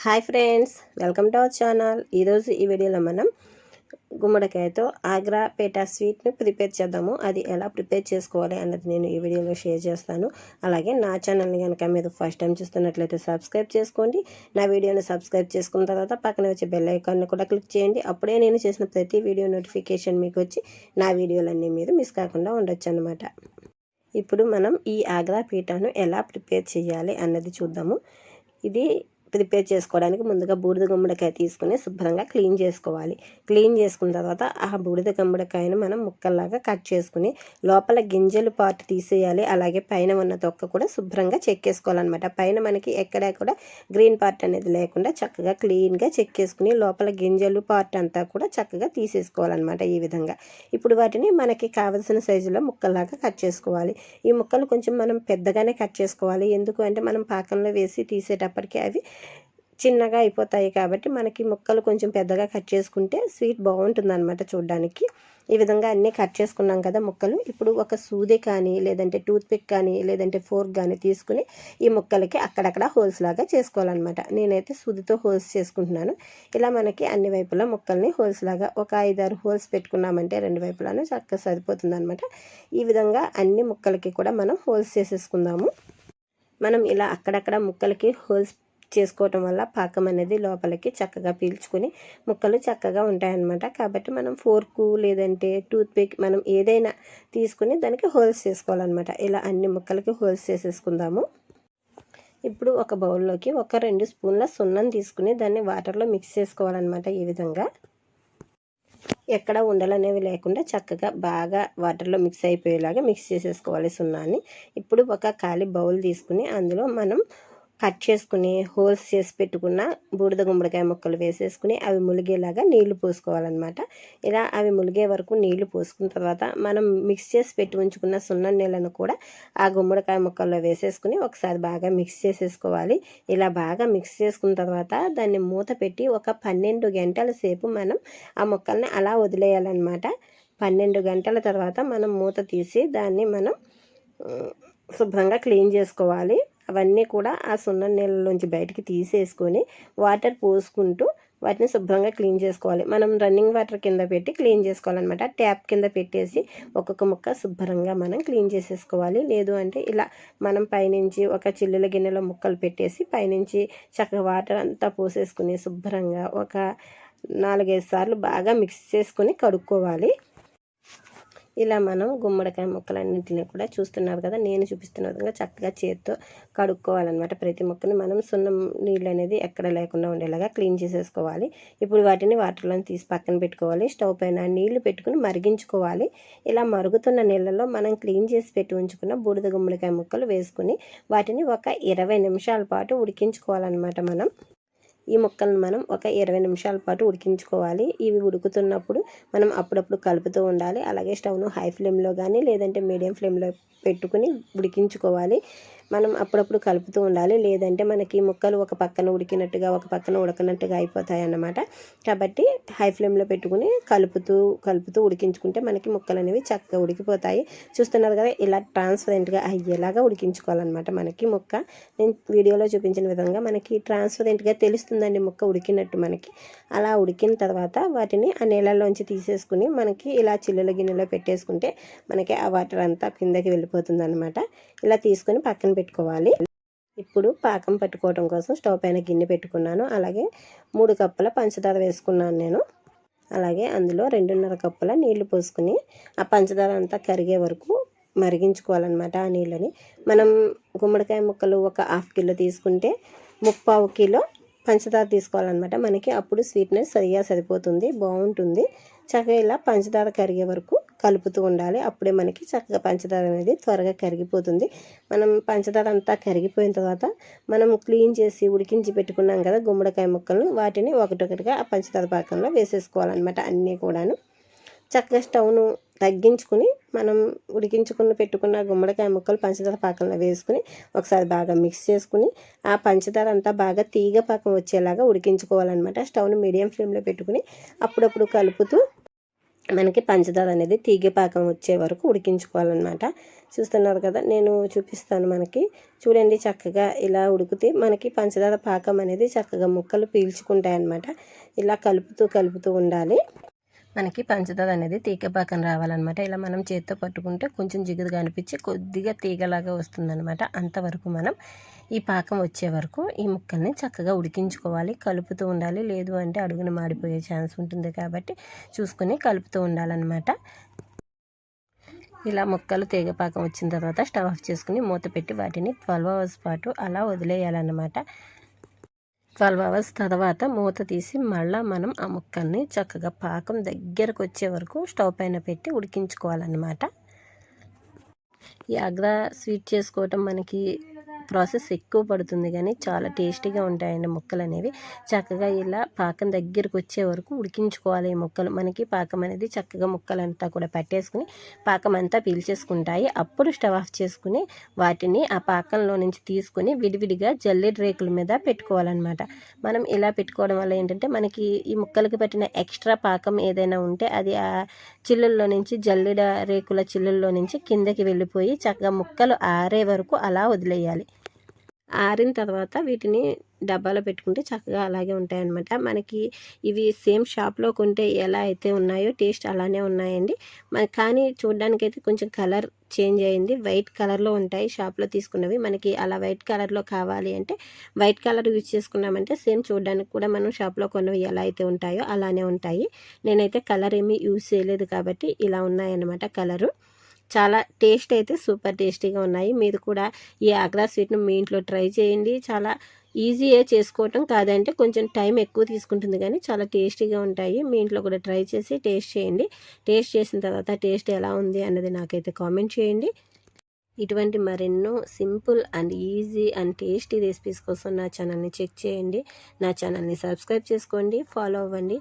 Hi friends, welcome to our channel. ఈరోజు ఈ వీడియోలో మనం గుమ్మడికాయతో ఆగ్రా పేటా స్వీట్ని ప్రిపేర్ చేద్దాము. అది ఎలా ప్రిపేర్ చేసుకోవాలి అన్నది నేను ఈ వీడియోలో షేర్ చేస్తాను. అలాగే నా ఛానల్ని కనుక మీరు ఫస్ట్ టైం చూస్తున్నట్లయితే సబ్స్క్రైబ్ చేసుకోండి. నా వీడియోని సబ్స్క్రైబ్ చేసుకున్న తర్వాత పక్కన వచ్చే బెల్ ఐకాన్ని కూడా క్లిక్ చేయండి. అప్పుడే నేను చేసిన ప్రతి వీడియో నోటిఫికేషన్ మీకు వచ్చి నా వీడియోలన్నీ మీరు మిస్ కాకుండా ఉండొచ్చు అన్నమాట. ఇప్పుడు మనం ఈ ఆగ్రా పీటాను ఎలా ప్రిపేర్ చేయాలి అన్నది చూద్దాము. ఇది ప్రిపేర్ చేసుకోవడానికి ముందుగా బూడిద గుమ్మడికాయ తీసుకుని శుభ్రంగా క్లీన్ చేసుకోవాలి. క్లీన్ చేసుకున్న తర్వాత ఆ బూడిద గుమ్మడికాయను మనం ముక్కల్లాగా కట్ చేసుకుని లోపల గింజలు పార్ట్ తీసేయాలి. అలాగే పైన ఉన్న తొక్క కూడా శుభ్రంగా చెక్కేసుకోవాలన్నమాట. పైన మనకి ఎక్కడా కూడా గ్రీన్ పార్ట్ అనేది లేకుండా చక్కగా క్లీన్గా చెక్కేసుకుని లోపల గింజలు పార్ట్ అంతా కూడా చక్కగా తీసేసుకోవాలన్నమాట. ఈ విధంగా ఇప్పుడు వాటిని మనకి కావలసిన సైజులో ముక్కల్లాగా కట్ చేసుకోవాలి. ఈ ముక్కలు కొంచెం మనం పెద్దగానే కట్ చేసుకోవాలి. ఎందుకు అంటే మనం పాకంలో వేసి తీసేటప్పటికి అవి చిన్నగా అయిపోతాయి కాబట్టి మనకి ముక్కలు కొంచెం పెద్దగా కట్ చేసుకుంటే స్వీట్ బాగుంటుందన్నమాట చూడడానికి. ఈ విధంగా అన్నీ కట్ చేసుకున్నాం కదా ముక్కలు. ఇప్పుడు ఒక సూది కానీ లేదంటే టూత్పిక్ కానీ లేదంటే ఫోర్క్ కానీ తీసుకుని ఈ ముక్కలకి అక్కడక్కడ హోల్స్ లాగా చేసుకోవాలన్నమాట. నేనైతే సూదితో హోల్స్ చేసుకుంటున్నాను. ఇలా మనకి అన్ని వైపులా ముక్కల్ని హోల్స్ లాగా ఒక 5-6 హోల్స్ పెట్టుకున్నామంటే రెండు వైపులాను చక్కగా సరిపోతుంది అనమాట. ఈ విధంగా అన్ని ముక్కలకి కూడా మనం హోల్స్ చేసేసుకుందాము. మనం ఇలా అక్కడక్కడ ముక్కలకి హోల్స్ చేసుకోవటం వల్ల పాకం అనేది లోపలికి చక్కగా పీల్చుకుని ముక్కలు చక్కగా ఉంటాయన్నమాట. కాబట్టి మనం ఫోర్కు లేదంటే టూత్పిక్ మనం ఏదైనా తీసుకుని దానికి హోల్స్ చేసుకోవాలన్నమాట. ఇలా అన్ని ముక్కలకి హోల్స్ చేసేసుకుందాము. ఇప్పుడు ఒక బౌల్లోకి ఒక 2 స్పూన్ల సున్నం తీసుకుని దాన్ని వాటర్లో మిక్స్ చేసుకోవాలన్నమాట. ఈ విధంగా ఎక్కడ ఉండలు అనేవి లేకుండా చక్కగా బాగా వాటర్లో మిక్స్ అయిపోయేలాగా మిక్స్ చేసేసుకోవాలి సున్నాన్ని. ఇప్పుడు ఒక ఖాళీ బౌల్ తీసుకుని అందులో మనం కట్ చేసుకుని హోల్స్ చేసి పెట్టుకున్న బూడిద గుమ్మడికాయ ముక్కలు వేసేసుకుని అవి ములిగేలాగా నీళ్లు పోసుకోవాలన్నమాట. ఇలా అవి ములిగే వరకు నీళ్లు పోసుకున్న తర్వాత మనం మిక్స్ చేసి పెట్టి ఉంచుకున్న సున్నం నీళ్ళను కూడా ఆ గుమ్మడికాయ ముక్కల్లో వేసేసుకుని ఒకసారి బాగా మిక్స్ చేసేసుకోవాలి. ఇలా బాగా మిక్స్ చేసుకున్న తర్వాత దాన్ని మూత పెట్టి ఒక 12 గంటల సేపు మనం ఆ ముక్కల్ని అలా వదిలేయాలన్నమాట. 12 గంటల తర్వాత మనం మూత తీసి దాన్ని మనం శుభ్రంగా క్లీన్ చేసుకోవాలి. అవన్నీ కూడా ఆ సున్నం నీళ్ళలోంచి బయటికి తీసేసుకొని వాటర్ పోసుకుంటూ వాటిని శుభ్రంగా క్లీన్ చేసుకోవాలి. మనం రన్నింగ్ వాటర్ కింద పెట్టి క్లీన్ చేసుకోవాలన్నమాట. ట్యాప్ కింద పెట్టేసి ఒక్కొక్క ముక్క శుభ్రంగా మనం క్లీన్ చేసేసుకోవాలి. లేదు అంటే ఇలా మనం పైనుంచి ఒక చిల్లుల గిన్నెలో ముక్కలు పెట్టేసి పైనుంచి చక్కగా వాటర్ అంతా పోసేసుకుని శుభ్రంగా ఒక 4-5 సార్లు బాగా మిక్స్ చేసుకొని కడుక్కోవాలి. ఇలా మనం గుమ్మడికాయ ముక్కలన్నింటినీ కూడా చూస్తున్నారు కదా, నేను చూపిస్తున్న విధంగా చక్కగా చేతితో కడుక్కోవాలన్నమాట. ప్రతి ముక్కని మనం సున్నం నీళ్ళు అనేది ఎక్కడ లేకుండా ఉండేలాగా క్లీన్ చేసేసుకోవాలి. ఇప్పుడు వాటిని వాటర్లో తీసి పక్కన పెట్టుకోవాలి. స్టవ్ పైన నీళ్లు పెట్టుకుని మరిగించుకోవాలి. ఇలా మరుగుతున్న నీళ్ళలో మనం క్లీన్ చేసి పెట్టి ఉంచుకున్న బూడిద గుమ్మడికాయ ముక్కలు వేసుకుని వాటిని ఒక 20 నిమిషాల పాటు ఉడికించుకోవాలన్నమాట. ఈ ముక్కలను మనం ఒక 20 నిమిషాల పాటు ఉడికించుకోవాలి. ఇవి ఉడుకుతున్నప్పుడు మనం అప్పుడప్పుడు కలుపుతూ ఉండాలి. అలాగే స్టవ్ను హై ఫ్లేమ్లో కానీ లేదంటే మీడియం ఫ్లేమ్లో పెట్టుకుని ఉడికించుకోవాలి. మనం అప్పుడప్పుడు కలుపుతూ ఉండాలి. లేదంటే మనకి ముక్కలు ఒక పక్కన ఉడికినట్టుగా ఒక పక్కన ఉడకనట్టుగా అయిపోతాయి అన్నమాట. కాబట్టి హై ఫ్లేమ్లో పెట్టుకుని కలుపుతూ ఉడికించుకుంటే మనకి ముక్కలు అనేవి చక్కగా ఉడికిపోతాయి. చూస్తున్నారు కదా, ఇలా ట్రాన్స్పరెంట్గా అయ్యేలాగా ఉడికించుకోవాలన్నమాట. మనకి ముక్క నేను వీడియోలో చూపించిన విధంగా మనకి ట్రాన్స్పరెంట్గా తెలుస్తుందండి ముక్క ఉడికినట్టు మనకి. అలా ఉడికిన తర్వాత వాటిని ఆ నీళ్ళలోంచి తీసేసుకుని మనకి ఇలా చిల్లుల గిన్నెలో పెట్టేసుకుంటే మనకి ఆ వాటర్ అంతా కిందకి వెళ్ళిపోతుంది అన్నమాట. ఇలా తీసుకొని పక్కన పెట్టుకోవాలి. ఇప్పుడు పాకం పట్టుకోవడం కోసం స్టవ్ పైన గిన్నె పెట్టుకున్నాను. అలాగే 3 కప్పుల పంచదార వేసుకున్నాను నేను. అలాగే అందులో 2.5 కప్పుల నీళ్లు పోసుకుని ఆ పంచదార అంతా కరిగే వరకు మరిగించుకోవాలన్నమాట. ఆ నీళ్ళని మనం గుమ్మడికాయ ముక్కలు ఒక 1/2 కిలో తీసుకుంటే 3/4 కిలో పంచదార తీసుకోవాలన్నమాట. మనకి అప్పుడు స్వీట్నెస్ సరిపోతుంది, బాగుంటుంది. చక్కగా ఇలా పంచదార కరిగే వరకు కలుపుతూ ఉండాలి. అప్పుడే మనకి చక్కగా పంచదార అనేది త్వరగా కరిగిపోతుంది. మనం పంచదార అంతా కరిగిపోయిన తర్వాత మనం క్లీన్ చేసి ఉడికించి పెట్టుకున్నాం కదా గుమ్మడికాయ ముక్కలను, వాటిని ఒకటొకటిగా ఆ పంచదార పాకంలో వేసేసుకోవాలన్నమాట. అన్నీ కూడాను చక్కగా స్టవ్ను తగ్గించుకుని మనం పెట్టుకున్న గుమ్మడికాయ ముక్కలు పంచదార పాకంలో వేసుకుని ఒకసారి బాగా మిక్స్ చేసుకుని ఆ పంచదార అంతా బాగా తీగ పాకం వచ్చేలాగా ఉడికించుకోవాలన్నమాట. స్టవ్ను మీడియం ఫ్లేమ్లో పెట్టుకుని అప్పుడప్పుడు కలుపుతూ మనకి పంచదార అనేది తీగ పాకం వచ్చే వరకు ఉడికించుకోవాలన్నమాట. చూస్తున్నారు కదా, నేను చూపిస్తాను. మనకి చూడండి, చక్కగా ఇలా ఉడికితే మనకి పంచదార పాకం అనేది చక్కగా ముక్కలు పీల్చుకుంటాయి అన్నమాట. ఇలా కలుపుతూ ఉండాలి. మనకి పంచదార అనేది తీగ పాకం రావాలన్నమాట. ఇలా మనం చేత్తో పట్టుకుంటే కొంచెం జిగురుగా అనిపించి కొద్దిగా తీగలాగా వస్తుందన్నమాట. అంతవరకు మనం ఈ పాకం వచ్చే వరకు ఈ ముక్కల్ని చక్కగా ఉడికించుకోవాలి, కలుపుతూ ఉండాలి. లేదు అంటే అడుగున మాడిపోయే ఛాన్స్ ఉంటుంది కాబట్టి చూసుకొని కలుపుతూ ఉండాలన్నమాట. ఇలా ముక్కలు తీగపాకం వచ్చిన తర్వాత స్టవ్ ఆఫ్ చేసుకుని మూత పెట్టి వాటిని 12 అవర్స్ పాటు అలా వదిలేయాలన్నమాట. 12 అవర్స్ తర్వాత మూత తీసి మళ్ళీ మనం ఆ ముక్కల్ని చక్కగా పాకం దగ్గరకు వచ్చే వరకు స్టవ్ పైన పెట్టి ఉడికించుకోవాలన్నమాట. ఈ ఆగ్రా స్వీట్ చేసుకోవటం మనకి ప్రాసెస్ ఎక్కువ పడుతుంది, కానీ చాలా టేస్టీగా ఉంటాయండి ముక్కలు అనేవి. చక్కగా ఇలా పాకం దగ్గరకు వచ్చే వరకు ఉడికించుకోవాలి ఈ ముక్కలు. మనకి పాకం అనేది చక్కగా ముక్కలంతా కూడా పట్టేసుకుని పాకం అంతా పీల్చేసుకుంటాయి. అప్పుడు స్టవ్ ఆఫ్ చేసుకుని వాటిని ఆ పాకంలో నుంచి తీసుకుని విడివిడిగా జల్లెడ రేకుల మీద పెట్టుకోవాలన్నమాట. మనం ఇలా పెట్టుకోవడం వల్ల ఏంటంటే మనకి ఈ ముక్కలకి పట్టిన ఎక్స్ట్రా పాకం ఏదైనా ఉంటే అది ఆ చిల్లుల్లో నుంచి, జల్లెడ రేకుల చిల్లుల్లో నుంచి కిందకి వెళ్ళిపోయి చక్కగా ముక్కలు ఆరే వరకు అలా వదిలేయాలి. ఆరిన తర్వాత వీటిని డబ్బాలో పెట్టుకుంటే చక్కగా అలాగే ఉంటాయన్నమాట. మనకి ఇవి సేమ్ షాప్లో కొంటే ఎలా అయితే ఉన్నాయో టేస్ట్ అలానే ఉన్నాయండి. కానీ చూడడానికైతే కొంచెం కలర్ చేంజ్ అయింది. వైట్ కలర్లో ఉంటాయి షాప్లో తీసుకున్నవి. మనకి అలా వైట్ కలర్లో కావాలి అంటే వైట్ కలర్ యూజ్ చేసుకున్నామంటే సేమ్ చూడడానికి కూడా మనం షాప్లో కొన్నవి ఎలా అయితే ఉంటాయో అలానే ఉంటాయి. నేనైతే కలర్ ఏమీ యూజ్ చేయలేదు కాబట్టి ఇలా ఉన్నాయన్నమాట కలరు. చాలా టేస్ట్ అయితే సూపర్ టేస్టీగా ఉన్నాయి. మీరు కూడా ఈ ఆగ్రా స్వీట్ను మీ ఇంట్లో ట్రై చేయండి. చాలా ఈజీయే చేసుకోవటం, కాదంటే కొంచెం టైం ఎక్కువ తీసుకుంటుంది, కానీ చాలా టేస్టీగా ఉంటాయి. మీ ఇంట్లో కూడా ట్రై చేసి టేస్ట్ చేయండి. టేస్ట్ చేసిన తర్వాత టేస్ట్ ఎలా ఉంది అన్నది నాకైతే కామెంట్ చేయండి. ఇటువంటి మరెన్నో simple and easy and tasty recipes కోసం నా ఛానల్ని చెక్ చేయండి. నా ఛానల్ని సబ్స్క్రైబ్ చేసుకోండి, ఫాలో అవ్వండి.